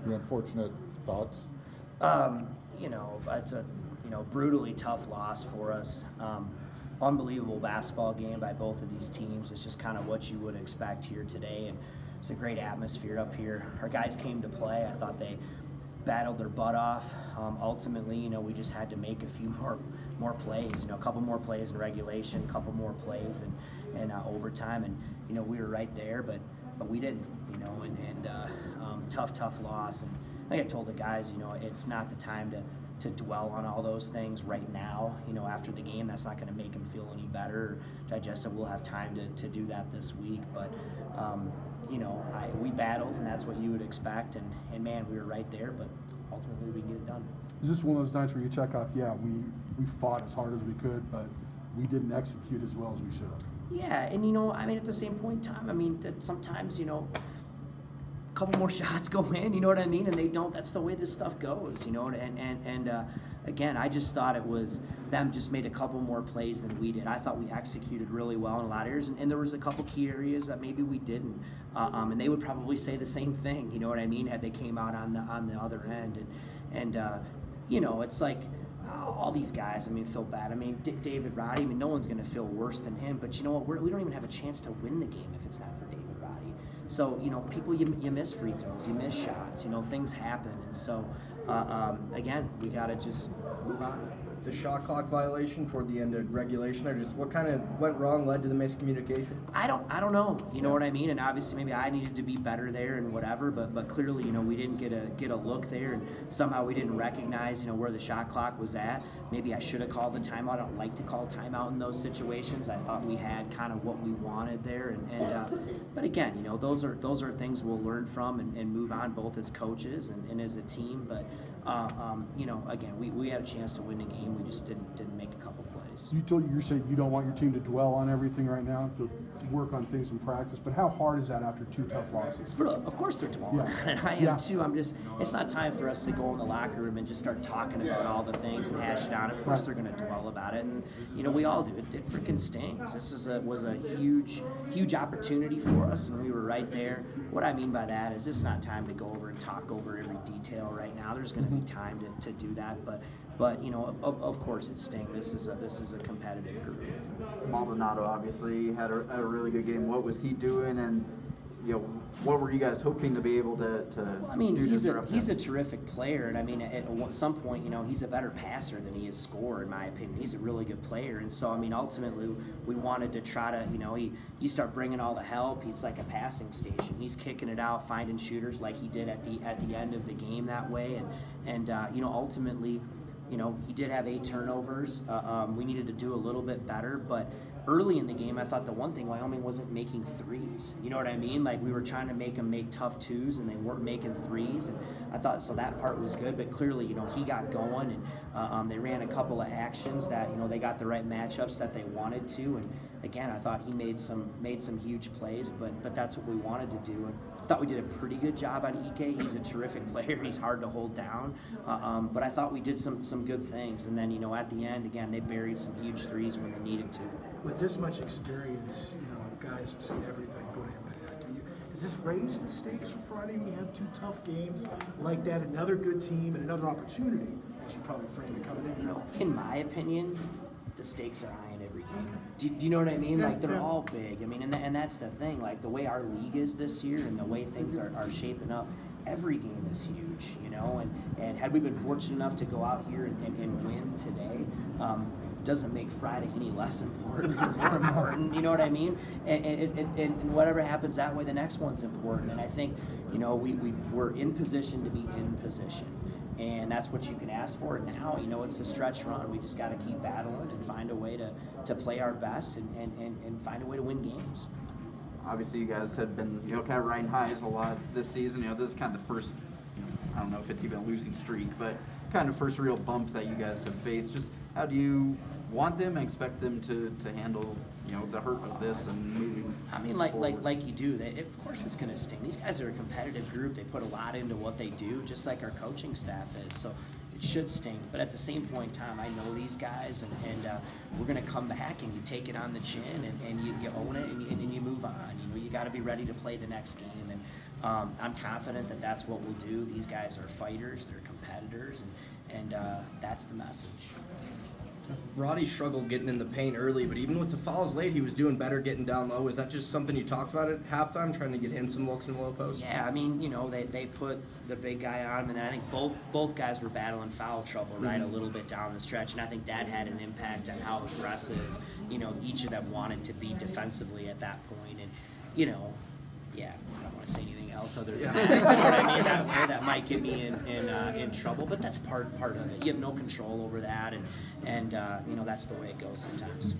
the unfortunate thoughts? It's a brutally tough loss for us. Unbelievable basketball game by both of these teams. It's just kind of what you would expect here today, and it's a great atmosphere up here. Our guys came to play. I thought they battled their butt off. Ultimately, we just had to make a few more plays. A couple more plays in regulation, a couple more plays in overtime, and we were right there, but we didn't. Tough loss. And like I told the guys, it's not the time to dwell on all those things right now. After the game, that's not going to make them feel any better or digest it. We'll have time to do that this week. But, we battled, and that's what you would expect. And man, we were right there, but ultimately we get it done. Is this one of those nights where you check off, yeah, we fought as hard as we could, but we didn't execute as well as we should have? Yeah, and, at the same point in time, that sometimes, a couple more shots go in, you know what I mean? And they don't. That's the way this stuff goes, And again, I just thought it was them just made a couple more plays than we did. I thought we executed really well in a lot of areas, and there was a couple key areas that maybe we didn't. And they would probably say the same thing, you know what I mean, had they came out on the other end. And it's like all these guys, feel bad. David Roddy, no one's going to feel worse than him. But you know what? We don't even have a chance to win the game if it's not for David Roddy. So, people, you miss free throws, you miss shots, things happen. And so, again, we got to just move on. The shot clock violation toward the end of regulation, or just what kind of went wrong, led to the miscommunication? I don't know. You know what I mean? And obviously maybe I needed to be better there and whatever, but clearly, we didn't get a look there, and somehow we didn't recognize, where the shot clock was at. Maybe I should have called the timeout. I don't like to call timeout in those situations. I thought we had kind of what we wanted there, but again, those are things we'll learn from and move on, both as coaches and as a team. But again, we had a chance to win the game. We just didn't make a couple plays. You're saying you don't want your team to dwell on everything right now, to work on things in practice, but how hard is that after two tough losses? Of course they're dwelling on it, and I am too. It's not time for us to go in the locker room and just start talking about all the things and hash it out. Of course they're going to dwell about it, and we all do. It freaking stings. This was a huge opportunity for us, and we were right there. What I mean by that is it's not time to go over and talk over every detail right now. There's going to be time to do that, but of course it stings. This is a competitive group. Maldonado obviously had a really good game. What was he doing, and what were you guys hoping to be able to do? He's a terrific player, and at some point, he's a better passer than he is scorer, in my opinion. He's a really good player, and so ultimately we wanted to try to, you start bringing all the help. He's like a passing station. He's kicking it out, finding shooters like he did at the end of the game that way, and ultimately. He did have 8 turnovers. We needed to do a little bit better, but early in the game, I thought the one thing, Wyoming wasn't making threes. You know what I mean? Like, we were trying to make them make tough twos, and they weren't making threes, and I thought, so that part was good, but clearly, he got going, and they ran a couple of actions that, they got the right matchups that they wanted to, and again, I thought he made some huge plays, but that's what we wanted to do, and I thought we did a pretty good job on Ike. He's a terrific player. He's hard to hold down, but I thought we did some good things, and then, at the end, again, they buried some huge threes when they needed to. With this much experience, guys have seen everything go to Impact. Does this raise the stakes for Friday when you have 2 tough games like that, another good team, and another opportunity, as you probably framed it coming in? In my opinion, the stakes are high in every game. Do you know what I mean? Like, they're all big. And that's the thing. Like, the way our league is this year and the way things are shaping up, every game is huge, and had we been fortunate enough to go out here and win today, doesn't make Friday any less important or more important, you know what I mean? And whatever happens that way, the next one's important. And I think, we're in position to be in position. And that's what you can ask for. And now, it's a stretch run. We just got to keep battling and find a way to play our best and find a way to win games. Obviously, you guys had been, kind of riding highs a lot this season. This is kind of the first, I don't know if it's even a losing streak, but kind of first real bump that you guys have faced. Just how do you want them and expect them to handle, the hurt of this and moving? Like you do. Of course, it's going to sting. These guys are a competitive group. They put a lot into what they do, just like our coaching staff is. So should sting. But at the same point in time, I know these guys, and we're going to come back, and you take it on the chin, and you own it, and you move on. You know, you got to be ready to play the next game, and I'm confident that that's what we'll do. These guys are fighters, they're competitors, and that's the message. Roddy struggled getting in the paint early, but even with the fouls late, he was doing better getting down low. Is that just something you talked about at halftime, trying to get him some looks in the low post? Yeah, I mean, you know, they put the big guy on him, and I think both guys were battling foul trouble, right, a little bit down the stretch, and I think that had an impact on how aggressive, you know, each of them wanted to be defensively at that point, and, you know, yeah, I don't want to say anything else other than that. You know what I mean? That might get me in trouble, but that's part of it. You have no control over that, and you know, that's the way it goes sometimes.